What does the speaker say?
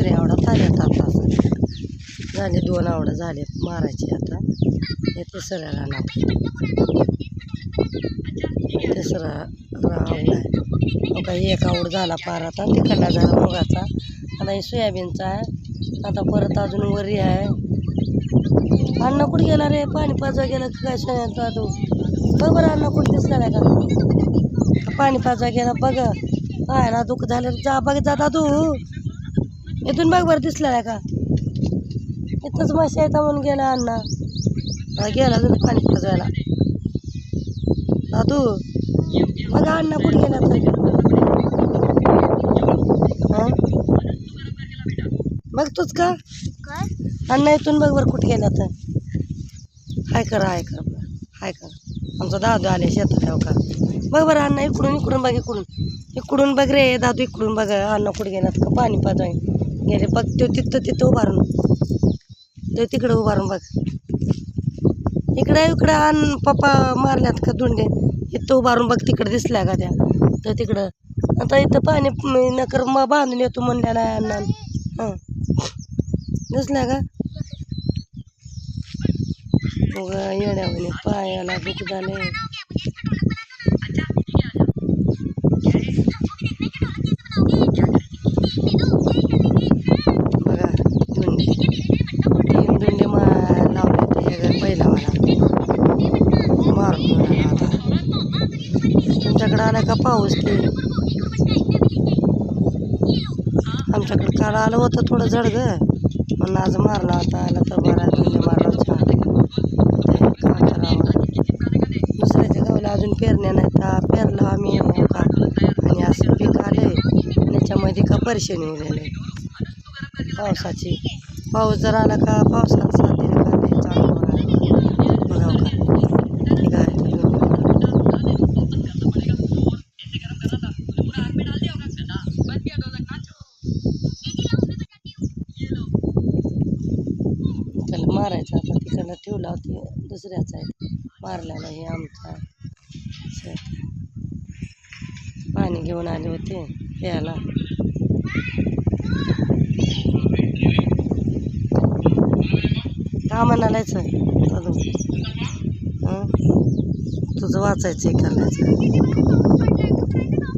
दुसऱ्या आवडात आल्यात आता झाले 2 आवडं झाले मारायचे आता हे तिसऱ्या रानात तिसरा आवड आहे काही एक आवड झाला पार आता तिकडला झाला मुगाचा आता हे सोयाबीनचा आहे आता परत अजून वरी आहे अन्न कुठे गेला रे पाणी पाजवा गेला काय सोयाबीन तू बघ बरं अन्न कुठे दिसला नाही का पाणी पाजवा गेला बघ काय ना दुःख झालं जा बघ जाता तू इथून बघ बरं दिसला नाही का इथंच मासे येता म्हणून गेला अण्णा गेला तुला पाणी पाजवायला दादू बघा अण्णा कुठे गेला तर बघ तूच का अण्णा इथून बघ बरं कुठे गेला तर हाय कर हाय कर आमचा दादू आले शेतात का बघ बरं अण्णा इकडून बघ इकडून बघ रे दादू इकडून बघ अण्णा कुठे गेला का पाणी पाजवाय गेले बघ तो तिथं उभारून तो तिकडं उभारून बघ इकडं अन्न पप्पा मारल्यात का धुंडे इथं उभारून बघ तिकडं दिसल्या का त्या तर तिकडं आता इथं पाणी नकर मग बांधून येतो म्हणल्या नाही अण्णा हां दिसल्या का मग येण्यामध्ये पायाला दुख झाले बघा धुंडे लावले ते पहिला मला मारून आता तुमच्याकडे आला का पाऊस की आमच्याकडे काल आलं होतं थोडं जड ग म्हणून आज मारला आता आला तर बरा धुंडे मारला छान काय करावं दुसऱ्याच्या गावाला अजून पेरण्या नाही तर पेरला आम्ही का आणि असं पीक आलंय त्याच्यामध्ये का परेशानी उरलेले पावसाची पाऊस जर आला का पावसाला साथ दिली का ते चांगलं बघावं का ठीक आहे त्याला मारायचं आता तिकडनं ठेवला होती दुसऱ्याचा आहे मारल्याला हे आमचा शेत पाणी घेऊन आले होते प्यायला का म्हणालायचं अजून तुझं वाचायचं करायचं